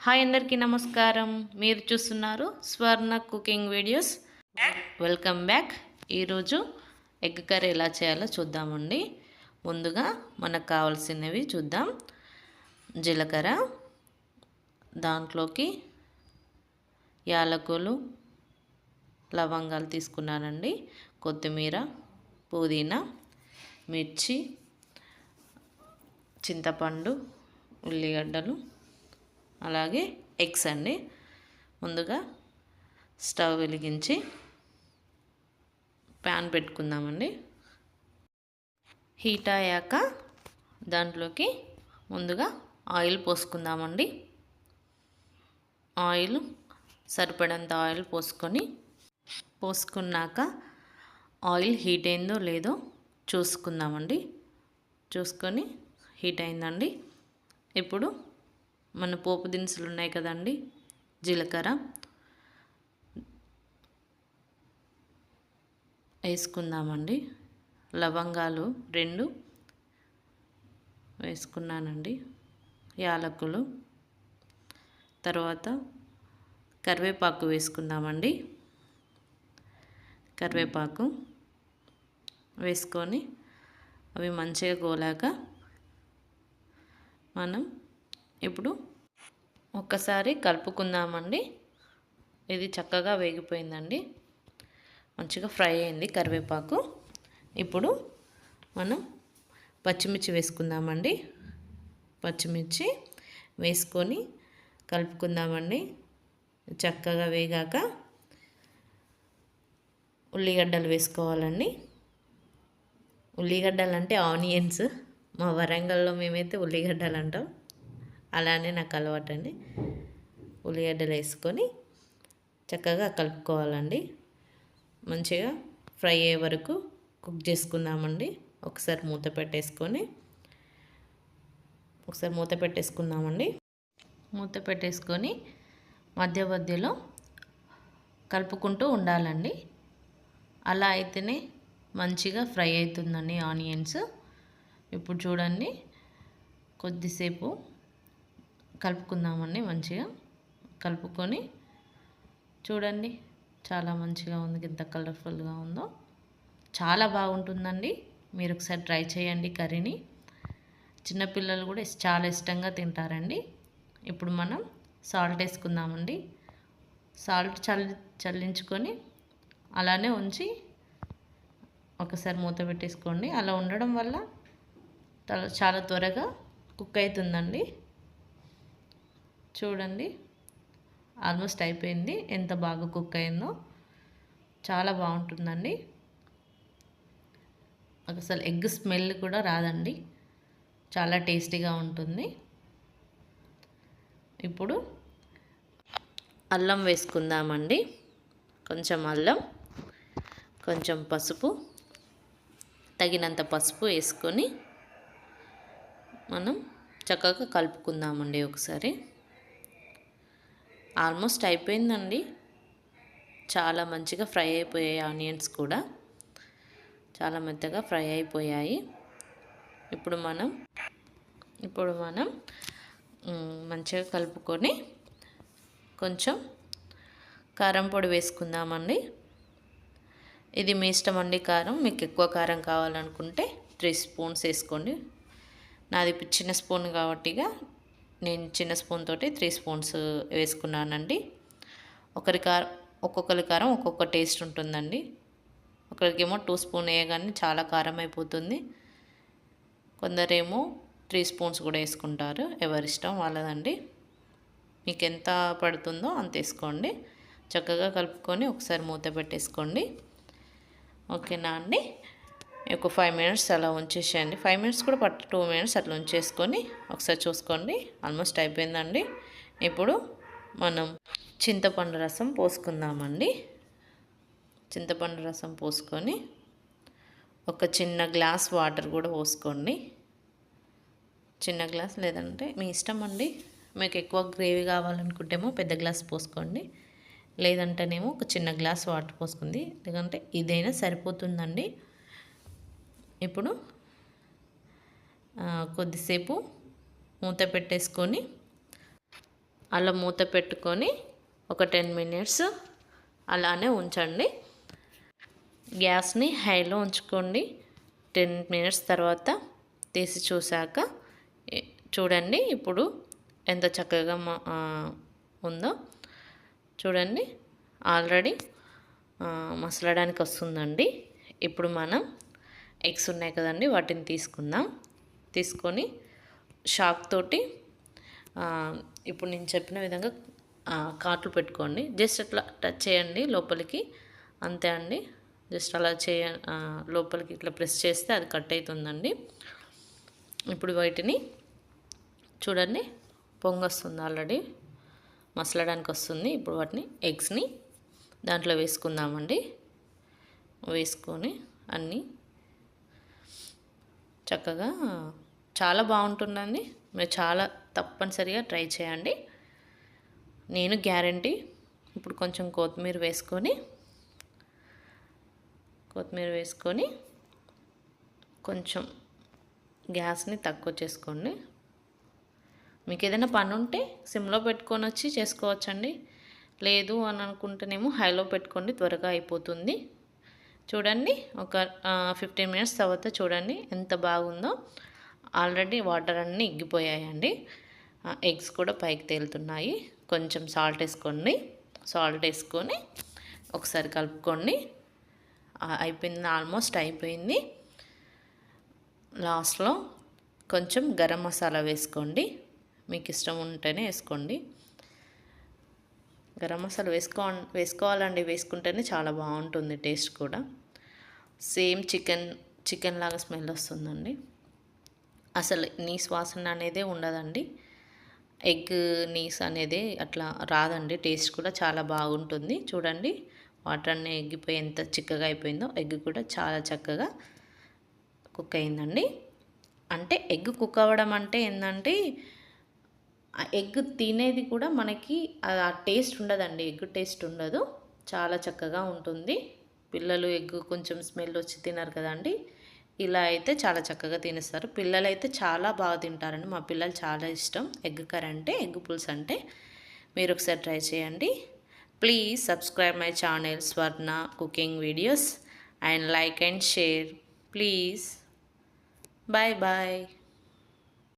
Hi అందరికీ నమస్కారం. మీరు చూస్తున్నారు స్వర్ణ కుకింగ్ వీడియోస్. Welcome back. ఈరోజు ఎగ్ కర్రీ ఎలా చేయాలో చూద్దామండి. ముందుగా మనకు కావాల్సినవి చూద్దాం. జీలకర్ర, దాంట్లోకి యాలకులు, లవంగాలు తీసుకున్నానండి. కొత్తిమీర, పుదీనా, మిర్చి, చింతపండు, ఉల్లిగడ్డలు, అలాగే ఎగ్స్ అండి. ముందుగా స్టవ్ వెలిగించి ప్యాన్ పెట్టుకుందామండి. హీట్ అయ్యాక దాంట్లోకి ముందుగా ఆయిల్ పోసుకుందామండి. ఆయిల్ సరిపడంత ఆయిల్ పోసుకున్నాక ఆయిల్ హీట్ అయిందో లేదో చూసుకుందామండి. చూసుకొని హీట్ అయిందండి. ఇప్పుడు మన పోపు దినుసులు ఉన్నాయి కదండి, జీలకర్ర వేసుకుందామండి. లవంగాలు 2 వేసుకున్నానండి. యాలకులు, తర్వాత కరివేపాకు వేసుకుందామండి. కరివేపాకు వేసుకొని అవి మంచిగా గోలాక మనం ఇప్పుడు ఒక్కసారి కలుపుకుందామండి. ఇది చక్కగా వేగిపోయిందండి, మంచిగా ఫ్రై అయింది కరివేపాకు. ఇప్పుడు మనం పచ్చిమిర్చి వేసుకుందామండి. పచ్చిమిర్చి వేసుకొని కలుపుకుందామండి. చక్కగా వేగాక ఉల్లిగడ్డలు వేసుకోవాలండి. ఉల్లిగడ్డలు అంటే ఆనియన్స్, మా వరంగల్లో మేమైతే ఉల్లిగడ్డలు అంటాం. అలానే నాకు అలవాటండి. ఉల్లిగడ్డలు వేసుకొని చక్కగా కలుపుకోవాలండి. మంచిగా ఫ్రై అయ్యే వరకు కుక్ చేసుకుందామండి. ఒకసారి మూత పెట్టేసుకుందామండి. మూత పెట్టేసుకొని మధ్య మధ్యలో కలుపుకుంటూ ఉండాలండి. అలా అయితేనే మంచిగా ఫ్రై అవుతుందండి ఆనియన్స్. ఇప్పుడు చూడండి, కొద్దిసేపు కలుపుకుందామండి. మంచిగా కలుపుకొని చూడండి, చాలా మంచిగా ఉంది. ఎంత కలర్ఫుల్గా ఉందో, చాలా బాగుంటుందండి. మీరు ఒకసారి ట్రై చేయండి కర్రీని. చిన్నపిల్లలు కూడా చాలా ఇష్టంగా తింటారండి. ఇప్పుడు మనం సాల్ట్ వేసుకుందామండి. సాల్ట్ చల్లించుకొని అలానే ఉంచి ఒకసారి మూత పెట్టేసుకోండి. అలా ఉండడం వల్ల చాలా త్వరగా కుక్ అవుతుందండి. చూడండి, ఆల్మోస్ట్ అయిపోయింది. ఎంత బాగా కుక్ అయిందో, చాలా బాగుంటుందండి. అసలు ఎగ్ స్మెల్ కూడా రాదండి, చాలా టేస్టీగా ఉంటుంది. ఇప్పుడు అల్లం వేసుకుందామండి. కొంచెం అల్లం, కొంచెం పసుపు, తగినంత పసుపు వేసుకొని మనం చక్కగా కలుపుకుందామండి. ఒకసారి ఆల్మోస్ట్ అయిపోయిందండి. చాలా మంచిగా ఫ్రై అయిపోయాయి. ఆనియన్స్ కూడా చాలా మెత్తగా ఫ్రై అయిపోయాయి. ఇప్పుడు మనం మంచిగా కలుపుకొని కొంచెం కారం పొడి వేసుకుందామండి. ఇది మీ ఇష్టం అండి. కారం మీకు ఎక్కువ కారం కావాలనుకుంటే 3 స్పూన్స్ వేసుకోండి. నాది చిన్న స్పూన్ కాబట్టిగా నేను చిన్న స్పూన్ తోటి 3 స్పూన్స్ వేసుకున్నానండి. ఒక్కొక్కరి కారం ఒక్కొక్క టేస్ట్ ఉంటుందండి. ఒకరికేమో 2 స్పూన్ వేయగానే చాలా కారం అయిపోతుంది. కొందరేమో 3 స్పూన్స్ కూడా వేసుకుంటారు. ఎవరిష్టం వాళ్ళదండి. మీకు ఎంత పడుతుందో అంత వేసుకోండి. చక్కగా కలుపుకొని ఒకసారి మూత పెట్టేసుకోండి. ఓకేనా అండి. ఒక 5 మినిట్స్ అలా ఉంచేసేయండి. 5 మినిట్స్ కూడా 2 మినిట్స్ అట్లా ఉంచేసుకొని ఒకసారి చూసుకోండి. ఆల్మోస్ట్ అయిపోయిందండి. ఇప్పుడు మనం చింతపండు రసం పోసుకుందామండి. చింతపండు రసం పోసుకొని ఒక చిన్న గ్లాస్ వాటర్ కూడా పోసుకోండి. చిన్న గ్లాస్, లేదంటే మీ ఇష్టం అండి. మీకు ఎక్కువ గ్రేవీ కావాలనుకుంటేమో పెద్ద గ్లాస్ పోసుకోండి, లేదంటేనేమో ఒక చిన్న గ్లాస్ వాటర్ పోసుకుంది, ఎందుకంటే ఇదైనా సరిపోతుందండి. ఇప్పుడు కొద్దిసేపు మూత పెట్టేసుకొని అలా మూత పెట్టుకొని ఒక 10 మినిట్స్ అలానే ఉంచండి. గ్యాస్ని హైలో ఉంచుకోండి. 10 మినిట్స్ తర్వాత తీసి చూసాక చూడండి ఇప్పుడు ఎంత చక్కగా ఉందో చూడండి. ఆల్రెడీ మసలడానికి వస్తుందండి. ఇప్పుడు మనం ఎగ్స్ ఉన్నాయి కదండి, వాటిని తీసుకొని షాక్ తోటి ఇప్పుడు నేను చెప్పిన విధంగా కాట్లు పెట్టుకోండి. జస్ట్ అట్లా టచ్ చేయండి లోపలికి, అంతే అండి. జస్ట్ అలా లోపలికి ఇట్లా ప్రెస్ చేస్తే అది కట్ అవుతుందండి. ఇప్పుడు వీటిని చూడండి పొంగొస్తుంది, ఆల్రెడీ మసలడానికి వస్తుంది. ఇప్పుడు వాటిని ఎగ్స్ని దాంట్లో వేసుకుందామండి. వేసుకొని అన్నీ చక్కగా చాలా బాగుంటుందండి. మీరు చాలా తప్పనిసరిగా ట్రై చేయండి, నేను గ్యారంటీ. ఇప్పుడు కొంచెం కొత్తిమీర వేసుకొని కొంచెం గ్యాస్ని తక్కువ చేసుకోండి. మీకు ఏదైనా పని ఉంటే సిమ్లో పెట్టుకొని వచ్చి చేసుకోవచ్చండి. లేదు అని అనుకుంటేనేమో హైలో పెట్టుకోండి, త్వరగా అయిపోతుంది. చూడండి ఒక 15 మినిట్స్ తర్వాత చూడండి ఎంత బాగుందో. ఆల్రెడీ వాటర్ అన్నీ ఎగ్గిపోయాయండి. ఎగ్స్ కూడా పైకి తేలుతున్నాయి. కొంచెం సాల్ట్ వేసుకొని ఒకసారి కలుపుకోండి. అయిపోయింది, ఆల్మోస్ట్ అయిపోయింది. లాస్ట్లో కొంచెం గరం మసాలా వేసుకోండి, మీకు ఇష్టం ఉంటేనే వేసుకోండి. గరం మసాలా వేసుకోవాలండి, వేసుకుంటేనే చాలా బాగుంటుంది టేస్ట్ కూడా. సేమ్ చికెన్ లాగా స్మెల్ వస్తుందండి. అసలు నీస్ వాసన అనేదే ఉండదండి. ఎగ్ నీస్ అనేది అట్లా రాదండి. టేస్ట్ కూడా చాలా బాగుంటుంది. చూడండి వాటర్ అన్నీ ఎగ్గిపోయి ఎంత చిక్కగా అయిపోయిందో. ఎగ్ కూడా చాలా చక్కగా కుక్ అయిందండి. అంటే ఎగ్ కుక్ అవ్వడం అంటే ఏంటంటే ఆ ఎగ్ తినేది కూడా మనకి ఆ టేస్ట్ ఉండదండి. ఎగ్ టేస్ట్ ఉండదు, చాలా చక్కగా ఉంటుంది. పిల్లలు ఎగ్ కొంచెం స్మెల్ వచ్చి తినరు కదండి. ఇలా అయితే చాలా చక్కగా తినేస్తారు. పిల్లలు అయితే చాలా బాగా తింటారండి. మా పిల్లలు చాలా ఇష్టం ఎగ్ కర్రీ అంటే, ఎగ్ పులుసు అంటే. మీరు ఒకసారి ట్రై చేయండి. Please subscribe my channel Swarna cooking videos and like and share please. Bye bye.